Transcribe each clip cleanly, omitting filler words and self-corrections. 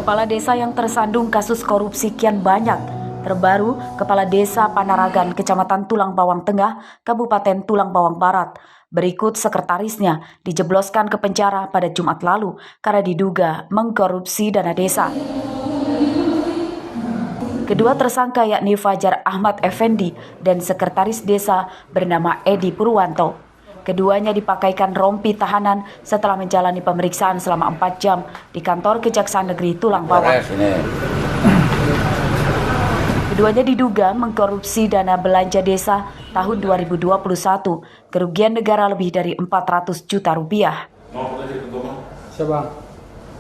Kepala desa yang tersandung kasus korupsi kian banyak. Terbaru, Kepala Desa Panaragan, Kecamatan Tulang Bawang Tengah, Kabupaten Tulang Bawang Barat. Berikut sekretarisnya dijebloskan ke penjara pada Jumat lalu karena diduga mengkorupsi dana desa. Kedua tersangka yakni Fajar Ahmad Effendi dan sekretaris desa bernama Edi Purwanto. Keduanya dipakaikan rompi tahanan setelah menjalani pemeriksaan selama 4 jam di kantor Kejaksaan Negeri Tulang Bawang. Keduanya diduga mengkorupsi dana belanja desa tahun 2021, kerugian negara lebih dari 400 juta rupiah.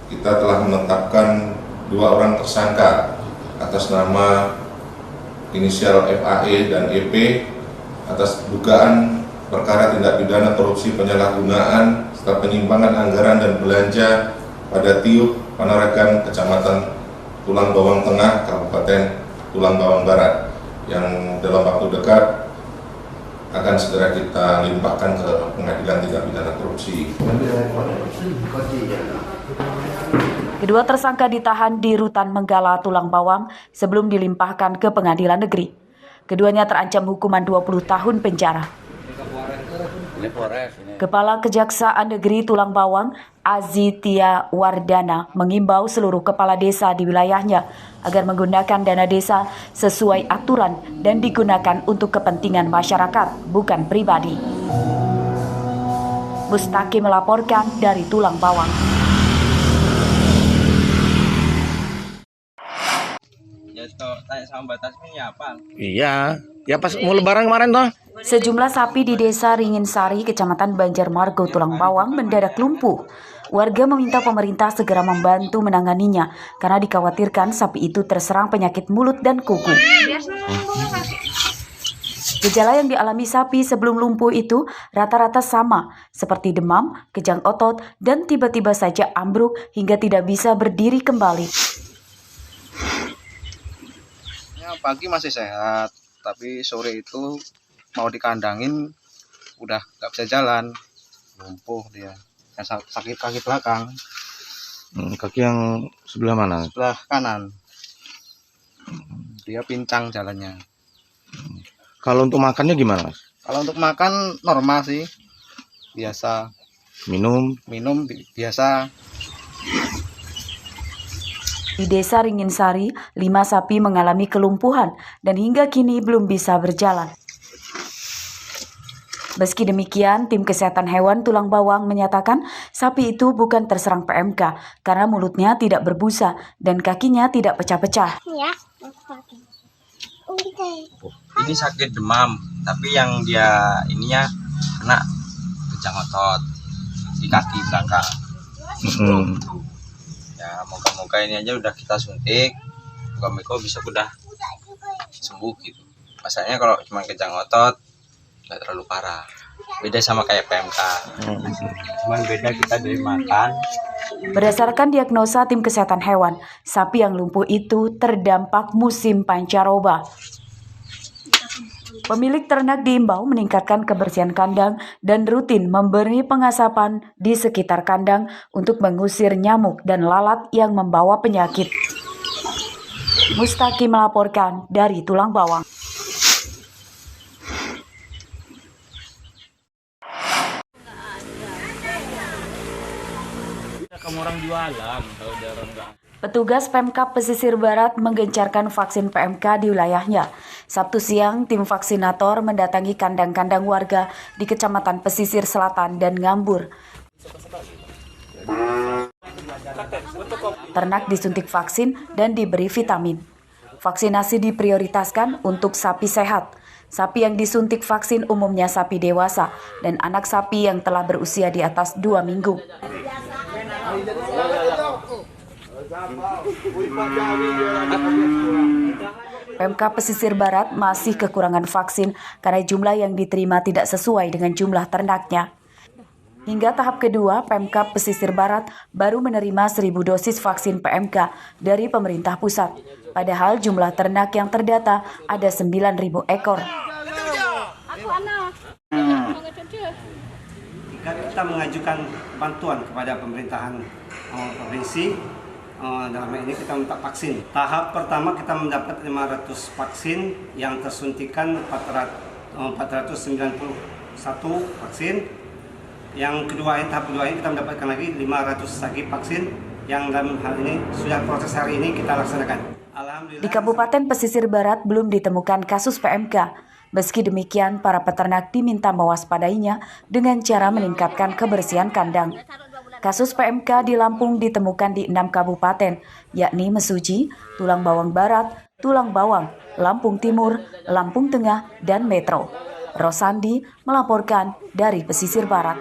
Kita telah menetapkan 2 orang tersangka atas nama inisial FAE dan EP atas dugaan perkara tindak pidana korupsi penyalahgunaan serta penyimpangan anggaran dan belanja pada Tiup Panaragan Kecamatan Tulang Bawang Tengah Kabupaten Tulang Bawang Barat yang dalam waktu dekat akan segera kita limpahkan ke pengadilan tindak pidana korupsi. Kedua tersangka ditahan di Rutan Menggala Tulang Bawang sebelum dilimpahkan ke pengadilan negeri. Keduanya terancam hukuman 20 tahun penjara. Kepala Kejaksaan Negeri Tulang Bawang, Azitia Wardana, mengimbau seluruh kepala desa di wilayahnya agar menggunakan dana desa sesuai aturan dan digunakan untuk kepentingan masyarakat, bukan pribadi. Mustaki melaporkan dari Tulang Bawang. Tanya sama batasnya apa? Iya, ya pas mau lebaran kemarin toh. Sejumlah sapi di desa Ringin Sari, Kecamatan Banjarmargo, Tulang Bawang mendadak lumpuh. Warga meminta pemerintah segera membantu menanganinya karena dikhawatirkan sapi itu terserang penyakit mulut dan kuku. Gejala yang dialami sapi sebelum lumpuh itu rata-rata sama, seperti demam, kejang otot, dan tiba-tiba saja ambruk hingga tidak bisa berdiri kembali. Pagi masih sehat, tapi sore itu mau dikandangin udah nggak bisa jalan, lumpuh dia, sakit kaki belakang. Kaki yang sebelah mana? Sebelah kanan, dia pincang jalannya. Kalau untuk makannya gimana, Mas? Kalau untuk makan normal sih, biasa. Minum Biasa. Di desa Ringin Sari, 5 sapi mengalami kelumpuhan dan hingga kini belum bisa berjalan. Meski demikian, tim kesehatan hewan Tulang Bawang menyatakan sapi itu bukan terserang PMK karena mulutnya tidak berbusa dan kakinya tidak pecah-pecah. Ini sakit demam, tapi yang dia ininya kena kejang otot di kaki belakang. Ya, moga-moga ini aja udah kita suntik, moga-moga bisa udah sembuh gitu. Masalahnya kalau cuma kejang otot nggak terlalu parah, beda sama kayak PMK. Cuman beda kita dari makan. Berdasarkan diagnosa tim kesehatan hewan, sapi yang lumpuh itu terdampak musim pancaroba. Pemilik ternak diimbau meningkatkan kebersihan kandang dan rutin memberi pengasapan di sekitar kandang untuk mengusir nyamuk dan lalat yang membawa penyakit. Mustaki melaporkan dari Tulang Bawang. Petugas Pemkab Pesisir Barat menggencarkan vaksin PMK di wilayahnya. Sabtu siang, tim vaksinator mendatangi kandang-kandang warga di Kecamatan Pesisir Selatan dan Ngambur. Ternak disuntik vaksin dan diberi vitamin. Vaksinasi diprioritaskan untuk sapi sehat. Sapi yang disuntik vaksin umumnya sapi dewasa dan anak sapi yang telah berusia di atas 2 minggu. Pemkab Pesisir Barat masih kekurangan vaksin karena jumlah yang diterima tidak sesuai dengan jumlah ternaknya. Hingga tahap kedua, Pemkab Pesisir Barat baru menerima 1.000 dosis vaksin PMK dari pemerintah pusat. Padahal jumlah ternak yang terdata ada 9.000 ekor. Kita mengajukan bantuan kepada pemerintahan provinsi dalam hal ini kita minta vaksin. Tahap pertama kita mendapat 500 vaksin yang tersuntikan 491 vaksin. Yang kedua, tahap kedua ini kita mendapatkan lagi 500 lagi vaksin yang dalam hal ini sudah proses hari ini kita laksanakan. Alhamdulillah. Di Kabupaten Pesisir Barat belum ditemukan kasus PMK. Meski demikian, para peternak diminta mewaspadainya dengan cara meningkatkan kebersihan kandang. Kasus PMK di Lampung ditemukan di 6 kabupaten, yakni Mesuji, Tulang Bawang Barat, Tulang Bawang, Lampung Timur, Lampung Tengah, dan Metro. Rosandi melaporkan dari Pesisir Barat.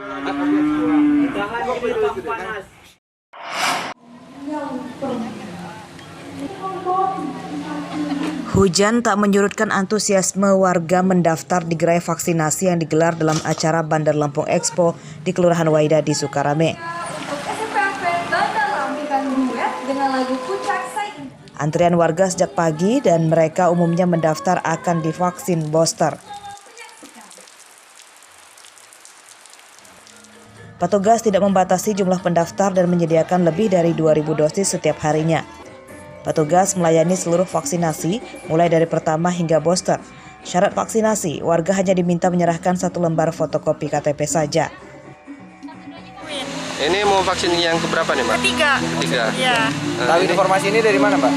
Hujan tak menyurutkan antusiasme warga mendaftar di gerai vaksinasi yang digelar dalam acara Bandar Lampung Expo di Kelurahan Waida di Sukarame. Antrian warga sejak pagi dan mereka umumnya mendaftar akan divaksin booster. Petugas tidak membatasi jumlah pendaftar dan menyediakan lebih dari 2.000 dosis setiap harinya. Petugas melayani seluruh vaksinasi, mulai dari pertama hingga booster. Syarat vaksinasi, warga hanya diminta menyerahkan 1 lembar fotokopi KTP saja. Ini mau vaksin yang keberapa nih, Mbak? Ketiga. Ya. Tahu informasi ini dari mana, Mbak?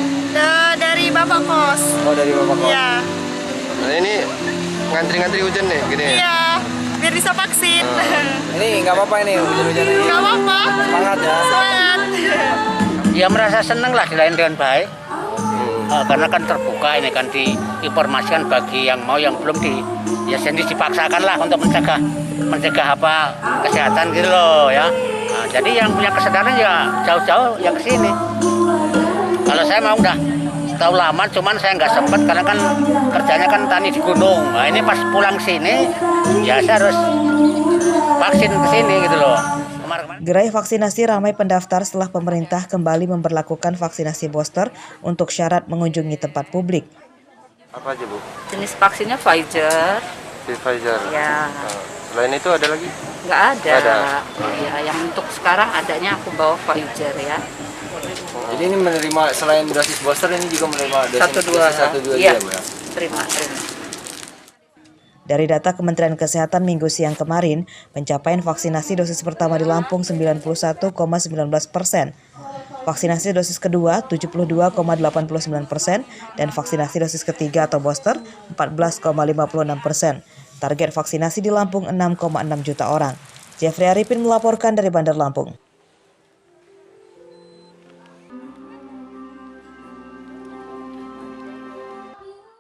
Dari Bapak Kos. Oh, dari Bapak Kos. Ya. Nah, ini ngantri-ngantri hujan nih, gini. Iya, biar bisa vaksin. Ini nggak apa-apa ini hujan-hujan ini. Nggak apa-apa. Semangat ya. Semangat. Ya merasa senang lah dilayani dengan baik. Karena kan terbuka ini kan diinformasikan bagi yang mau, yang belum ya sendiri dipaksakan lah untuk mencegah apa kesehatan gitu loh ya. Nah, jadi yang punya kesadaran ya jauh-jauh yang kesini. Kalau saya mau udah tahu lama, cuman saya nggak sempat karena kan kerjanya kan tani di gunung. Nah, ini pas pulang sini ya saya harus vaksin ke sini gitu loh. Gerai vaksinasi ramai pendaftar setelah pemerintah kembali memberlakukan vaksinasi booster untuk syarat mengunjungi tempat publik. Apa aja, Bu? Jenis vaksinnya Pfizer. Pfizer. Ya. Selain itu ada lagi? Nggak ada. Ya, yang untuk sekarang adanya aku bawa Pfizer ya. Jadi ini menerima selain dosis booster ini juga menerima dosis 1-2 ya. Bu? Terima. Dari data Kementerian Kesehatan Minggu siang kemarin, pencapaian vaksinasi dosis pertama di Lampung 91,19%. Vaksinasi dosis kedua 72,89% dan vaksinasi dosis ketiga atau booster 14,56%. Target vaksinasi di Lampung 6,6 juta orang. Jeffrey Arifin melaporkan dari Bandar Lampung.